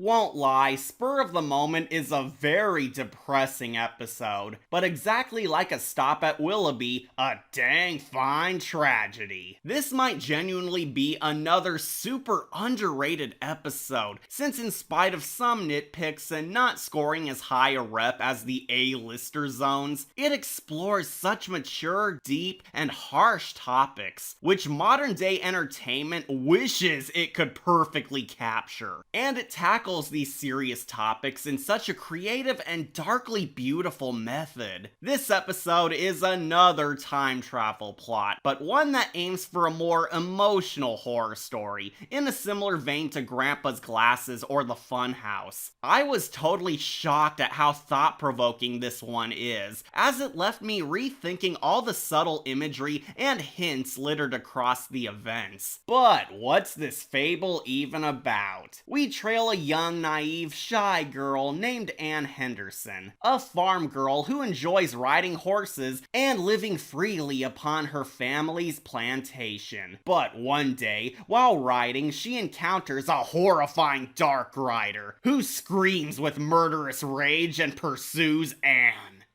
Won't lie, Spur of the Moment is a very depressing episode, but exactly like a stop at Willoughby, a dang fine tragedy. This might genuinely be another super underrated episode, since in spite of some nitpicks and not scoring as high a rep as the A-lister zones, it explores such mature, deep, and harsh topics, which modern day entertainment wishes it could perfectly capture. And it tackles these serious topics in such a creative and darkly beautiful method. This episode is another time travel plot, but one that aims for a more emotional horror story, in a similar vein to Grandpa's Glasses or The Funhouse. I was totally shocked at how thought-provoking this one is, as it left me rethinking all the subtle imagery and hints littered across the events. But what's this fable even about? We trail a young, naive, shy girl named Anne Henderson, a farm girl who enjoys riding horses and living freely upon her family's plantation. But one day, while riding, she encounters a horrifying dark rider who screams with murderous rage and pursues Anne.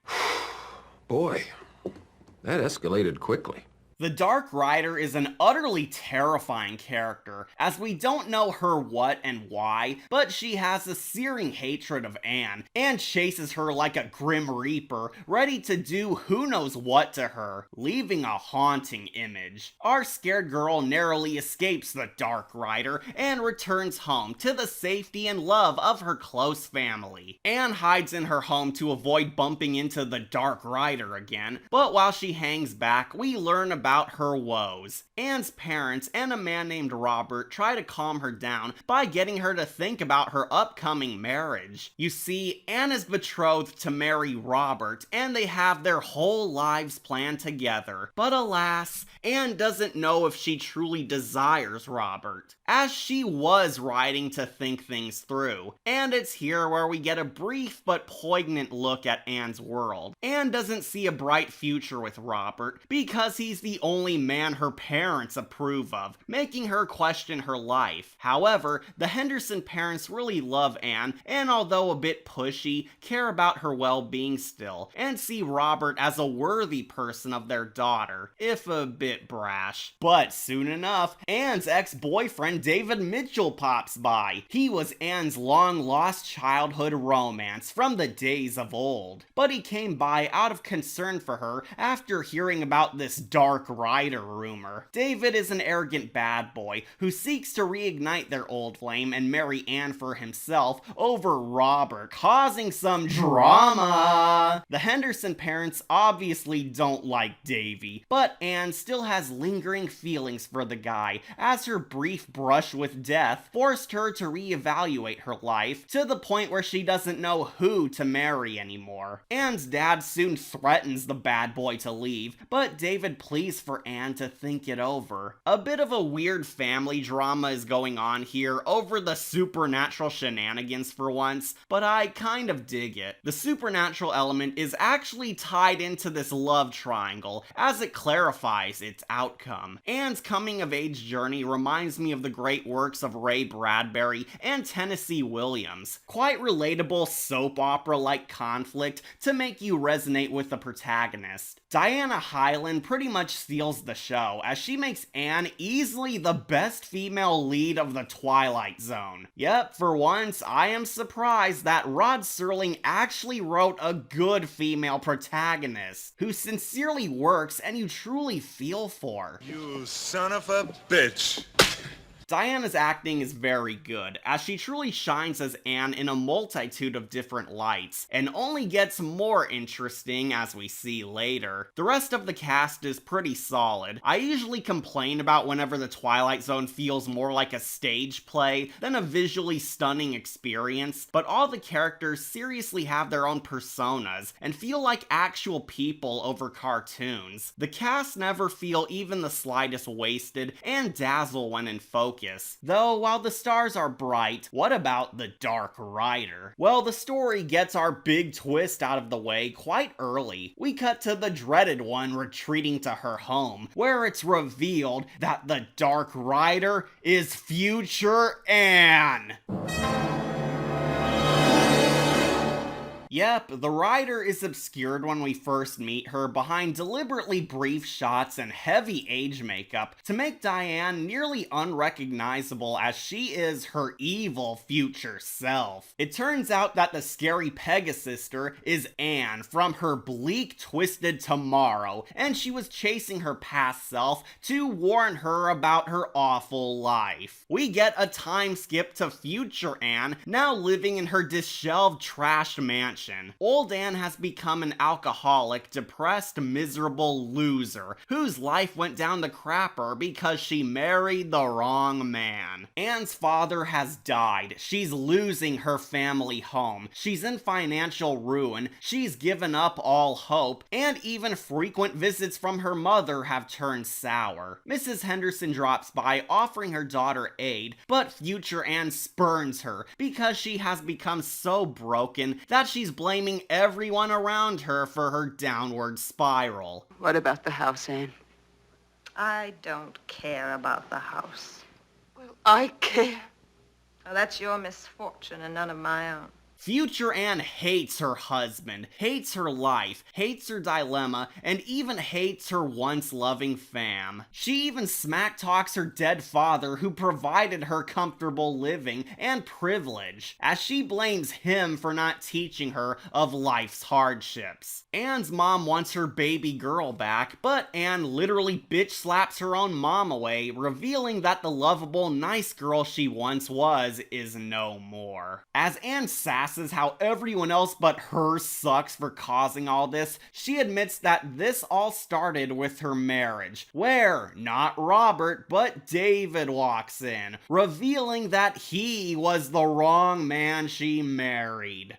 Boy, that escalated quickly. The Dark Rider is an utterly terrifying character, as we don't know her what and why, but she has a searing hatred of Anne, and chases her like a grim reaper, ready to do who knows what to her, leaving a haunting image. Our scared girl narrowly escapes the Dark Rider, and returns home to the safety and love of her close family. Anne hides in her home to avoid bumping into the Dark Rider again, but while she hangs back, we learn about her woes. Anne's parents and a man named Robert try to calm her down by getting her to think about her upcoming marriage. You see, Anne is betrothed to marry Robert, and they have their whole lives planned together. But alas, Anne doesn't know if she truly desires Robert, as she was riding to think things through. And it's here where we get a brief but poignant look at Anne's world. Anne doesn't see a bright future with Robert, because he's the only man her parents approve of, making her question her life. However, the Henderson parents really love Anne, and although a bit pushy, care about her well-being still, and see Robert as a worthy person of their daughter, if a bit brash. But soon enough, Anne's ex-boyfriend David Mitchell pops by. He was Anne's long-lost childhood romance from the days of old, but he came by out of concern for her after hearing about this Dark Rider rumor. David is an arrogant bad boy who seeks to reignite their old flame and marry Anne for himself over Robert, causing some drama. The Henderson parents obviously don't like Davy, but Anne still has lingering feelings for the guy, as her brief brush with death forced her to reevaluate her life to the point where she doesn't know who to marry anymore. Anne's dad soon threatens the bad boy to leave, but David pleads for Anne to think it over. A bit of a weird family drama is going on here over the supernatural shenanigans for once, but I kind of dig it. The supernatural element is actually tied into this love triangle, as it clarifies its outcome. Anne's coming-of-age journey reminds me of the great works of Ray Bradbury and Tennessee Williams. Quite relatable soap opera-like conflict to make you resonate with the protagonist. Diana Hyland pretty much steals the show, as she makes Anne easily the best female lead of the Twilight Zone. Yep, for once, I am surprised that Rod Serling actually wrote a good female protagonist, who sincerely works and you truly feel for. You son of a bitch. Diana's acting is very good, as she truly shines as Anne in a multitude of different lights, and only gets more interesting as we see later. The rest of the cast is pretty solid. I usually complain about whenever the Twilight Zone feels more like a stage play than a visually stunning experience, but all the characters seriously have their own personas, and feel like actual people over cartoons. The cast never feel even the slightest wasted, and dazzle when in focus. Though, while the stars are bright, what about the Dark Rider? Well, the story gets our big twist out of the way quite early. We cut to the dreaded one retreating to her home, where it's revealed that the Dark Rider is future Anne. Yep, the writer is obscured when we first meet her behind deliberately brief shots and heavy age makeup to make Diane nearly unrecognizable as she is her evil future self. It turns out that the scary Pegasister is Anne from her bleak, twisted tomorrow, and she was chasing her past self to warn her about her awful life. We get a time skip to future Anne, now living in her disheveled, trashed mansion. Old Anne has become an alcoholic, depressed, miserable loser whose life went down the crapper because she married the wrong man. Anne's father has died. She's losing her family home. She's in financial ruin. She's given up all hope, and even frequent visits from her mother have turned sour. Mrs. Henderson drops by, offering her daughter aid, but future Anne spurns her because she has become so broken that she's blaming everyone around her for her downward spiral. What about the house, Anne? I don't care about the house. Well, I care. Now, that's your misfortune and none of my own. Future Anne hates her husband, hates her life, hates her dilemma, and even hates her once loving fam. She even smack talks her dead father who provided her comfortable living and privilege, as she blames him for not teaching her of life's hardships. Anne's mom wants her baby girl back, but Anne literally bitch slaps her own mom away, revealing that the lovable, nice girl she once was is no more. As Anne sasses how everyone else but her sucks for causing all this, she admits that this all started with her marriage, where not Robert but David walks in, revealing that he was the wrong man she married.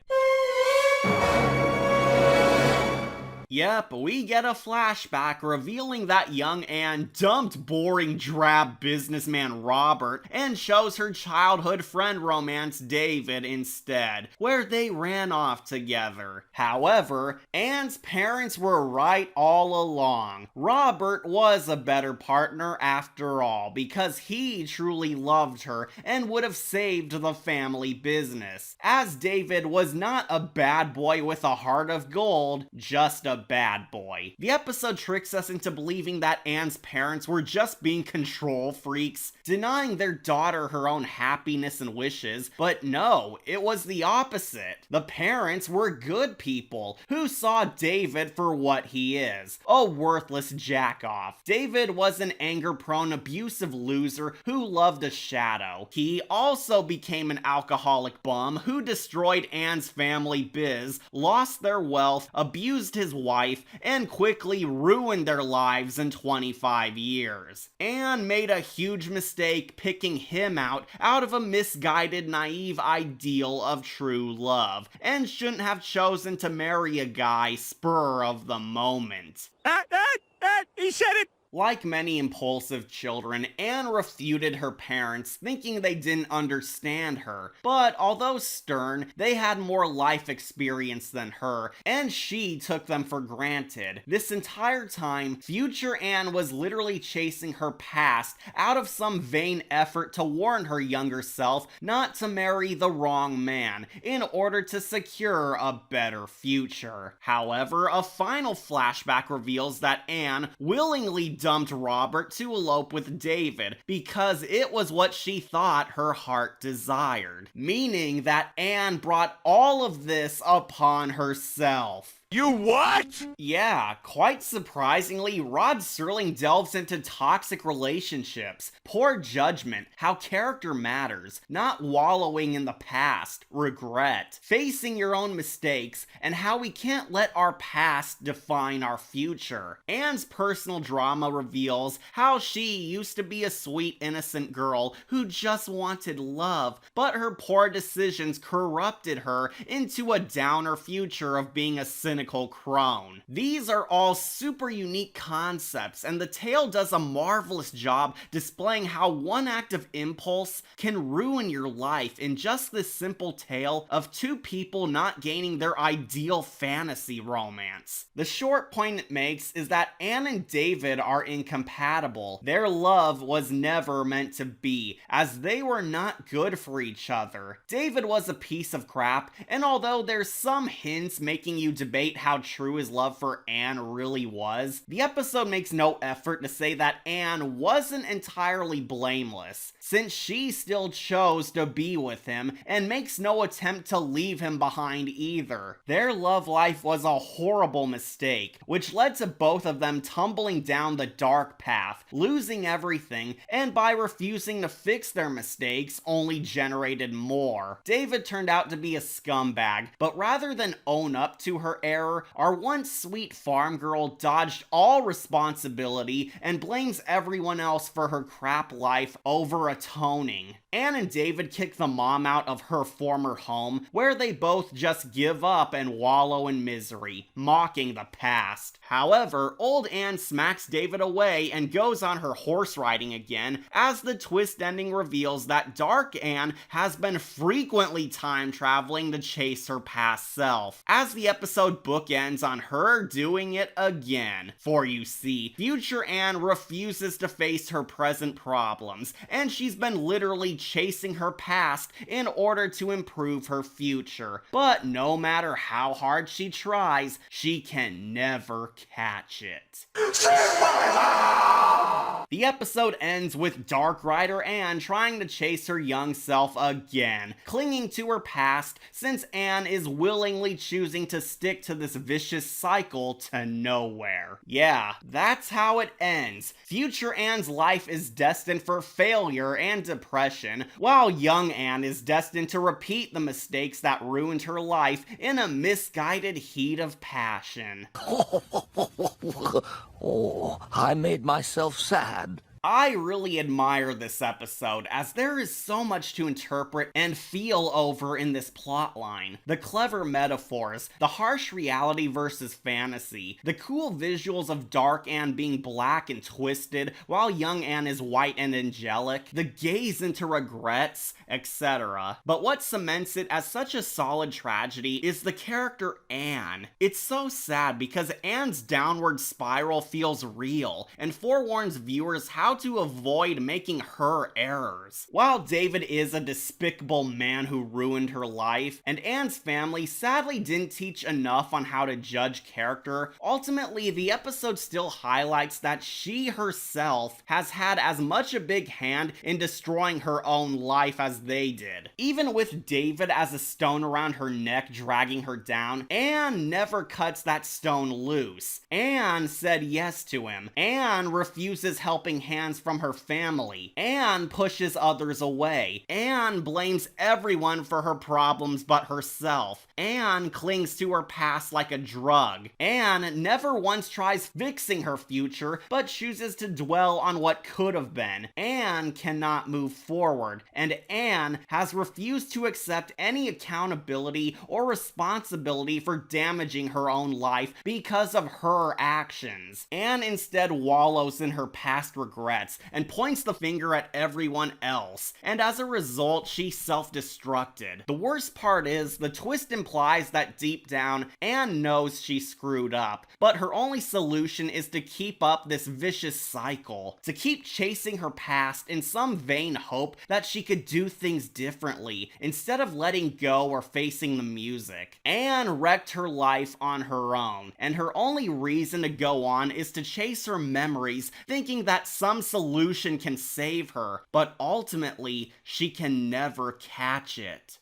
Yep, we get a flashback revealing that young Anne dumped boring, drab businessman Robert and chose her childhood friend romance David instead, where they ran off together. However, Anne's parents were right all along. Robert was a better partner after all, because he truly loved her and would have saved the family business, as David was not a bad boy with a heart of gold, just a bad boy. The episode tricks us into believing that Anne's parents were just being control freaks, denying their daughter her own happiness and wishes, but no, it was the opposite. The parents were good people who saw David for what he is, a worthless jack-off. David was an anger-prone, abusive loser who loved a shadow. He also became an alcoholic bum who destroyed Anne's family biz, lost their wealth, abused his wife, and quickly ruined their lives in 25 years. Anne made a huge mistake picking him out of a misguided, naive ideal of true love, and shouldn't have chosen to marry a guy spur of the moment. He said it! Like many impulsive children, Anne refuted her parents, thinking they didn't understand her. But although stern, they had more life experience than her, and she took them for granted. This entire time, future Anne was literally chasing her past out of some vain effort to warn her younger self not to marry the wrong man, in order to secure a better future. However, a final flashback reveals that Anne willingly dumped Robert to elope with David because it was what she thought her heart desired, meaning that Anne brought all of this upon herself. You what? Yeah, quite surprisingly, Rod Serling delves into toxic relationships, poor judgment, how character matters, not wallowing in the past, regret, facing your own mistakes, and how we can't let our past define our future. Anne's personal drama reveals how she used to be a sweet, innocent girl who just wanted love, but her poor decisions corrupted her into a downer future of being a cynical cynical crone. These are all super unique concepts, and the tale does a marvelous job displaying how one act of impulse can ruin your life in just this simple tale of two people not gaining their ideal fantasy romance. The short point it makes is that Anne and David are incompatible. Their love was never meant to be, as they were not good for each other. David was a piece of crap, and although there's some hints making you debate how true his love for Anne really was, the episode makes no effort to say that Anne wasn't entirely blameless, since she still chose to be with him and makes no attempt to leave him behind either. Their love life was a horrible mistake, which led to both of them tumbling down the dark path, losing everything, and by refusing to fix their mistakes, only generated more. David turned out to be a scumbag, but rather than own up to her error, our once sweet farm girl dodged all responsibility and blames everyone else for her crap life over atoning. Anne and David kick the mom out of her former home, where they both just give up and wallow in misery, mocking the past. However, old Anne smacks David away and goes on her horse riding again, as the twist ending reveals that Dark Anne has been frequently time traveling to chase her past self, as the episode bookends on her doing it again. For you see, future Anne refuses to face her present problems, and she's been literally chasing her past in order to improve her future. But no matter how hard she tries, she can never catch it. The episode ends with Dark Rider Anne trying to chase her young self again, clinging to her past since Anne is willingly choosing to stick to this vicious cycle to nowhere. Yeah, that's how it ends. Future Anne's life is destined for failure and depression, while young Anne is destined to repeat the mistakes that ruined her life in a misguided heat of passion. Oh, I made myself sad. I really admire this episode, as there is so much to interpret and feel over in this plotline. The clever metaphors, the harsh reality versus fantasy, the cool visuals of Dark Anne being black and twisted, while young Anne is white and angelic, the gaze into regrets, etc. But what cements it as such a solid tragedy is the character Anne. It's so sad because Anne's downward spiral feels real, and forewarns viewers how to avoid making her errors. While David is a despicable man who ruined her life, and Anne's family sadly didn't teach enough on how to judge character, ultimately the episode still highlights that she herself has had as much a big hand in destroying her own life as they did. Even with David as a stone around her neck dragging her down, Anne never cuts that stone loose. Anne said yes to him. Anne refuses helping hands from her family. Anne pushes others away. Anne blames everyone for her problems but herself. Anne clings to her past like a drug. Anne never once tries fixing her future, but chooses to dwell on what could have been. Anne cannot move forward, and Anne has refused to accept any accountability or responsibility for damaging her own life because of her actions. Anne instead wallows in her past regrets and points the finger at everyone else, and as a result, she self-destructed. The worst part is, the twist implies that deep down, Anne knows she screwed up, but her only solution is to keep up this vicious cycle, to keep chasing her past in some vain hope that she could do things differently, instead of letting go or facing the music. Anne wrecked her life on her own, and her only reason to go on is to chase her memories, thinking that some solution can save her, but ultimately, she can never catch it.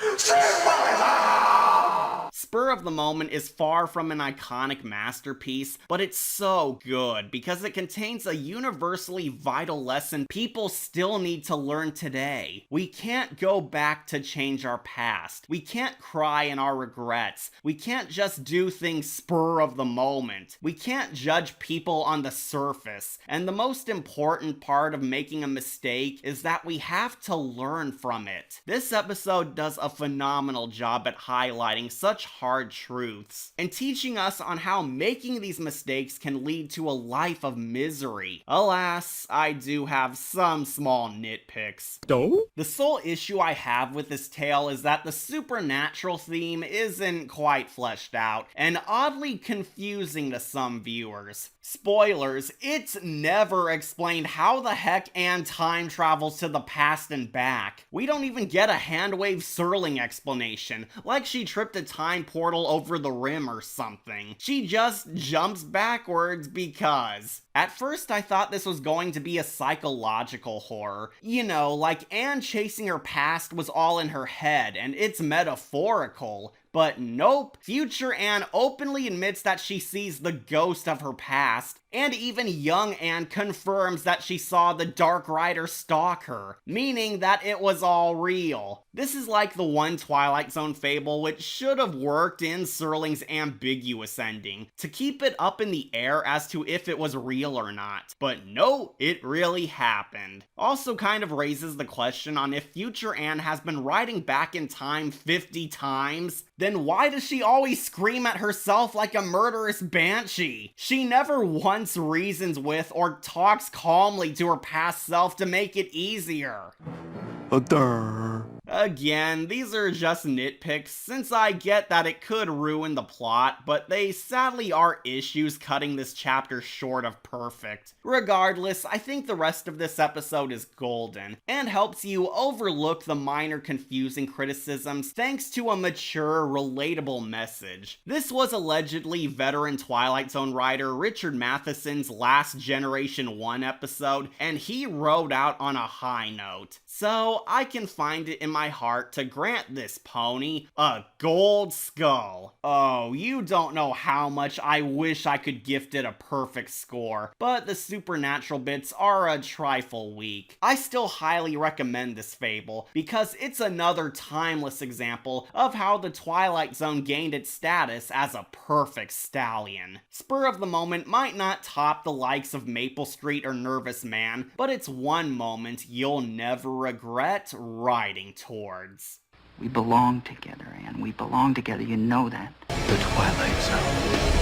Spur of the Moment is far from an iconic masterpiece, but it's so good because it contains a universally vital lesson people still need to learn today. We can't go back to change our past. We can't cry in our regrets. We can't just do things spur of the moment. We can't judge people on the surface. And the most important part of making a mistake is that we have to learn from it. This episode does a phenomenal job at highlighting such such hard truths, and teaching us on how making these mistakes can lead to a life of misery. Alas, I do have some small nitpicks. No? The sole issue I have with this tale is that the supernatural theme isn't quite fleshed out, and oddly confusing to some viewers. Spoilers, it's never explained how the heck Anne time travels to the past and back. We don't even get a handwave Serling explanation, like she tripped a time portal over the rim or something. She just jumps backwards because. At first I thought this was going to be a psychological horror. You know, like Anne chasing her past was all in her head and it's metaphorical. But nope, future Anne openly admits that she sees the ghost of her past, and even young Anne confirms that she saw the Dark Rider stalk her, meaning that it was all real. This is like the one Twilight Zone fable which should have worked in Serling's ambiguous ending, to keep it up in the air as to if it was real or not. But no, it really happened. Also kind of raises the question on if future Anne has been riding back in time 50 times, then why does she always scream at herself like a murderous banshee? She never once reasons with or talks calmly to her past self to make it easier. Again, these are just nitpicks, since I get that it could ruin the plot, but they sadly are issues cutting this chapter short of perfect. Regardless, I think the rest of this episode is golden, and helps you overlook the minor confusing criticisms thanks to a mature, relatable message. This was allegedly veteran Twilight Zone writer Richard Matheson's last Generation 1 episode, and he rode out on a high note. So I can find it in my heart to grant this pony a gold skull. Oh, you don't know how much I wish I could gift it a perfect score, but the supernatural bits are a trifle weak. I still highly recommend this fable, because it's another timeless example of how the Twilight Zone gained its status as a perfect stallion. Spur of the moment might not top the likes of Maple Street or Nervous Man, but it's one moment you'll never regret riding towards. We belong together, Anne. We belong together. You know that. The Twilight Zone.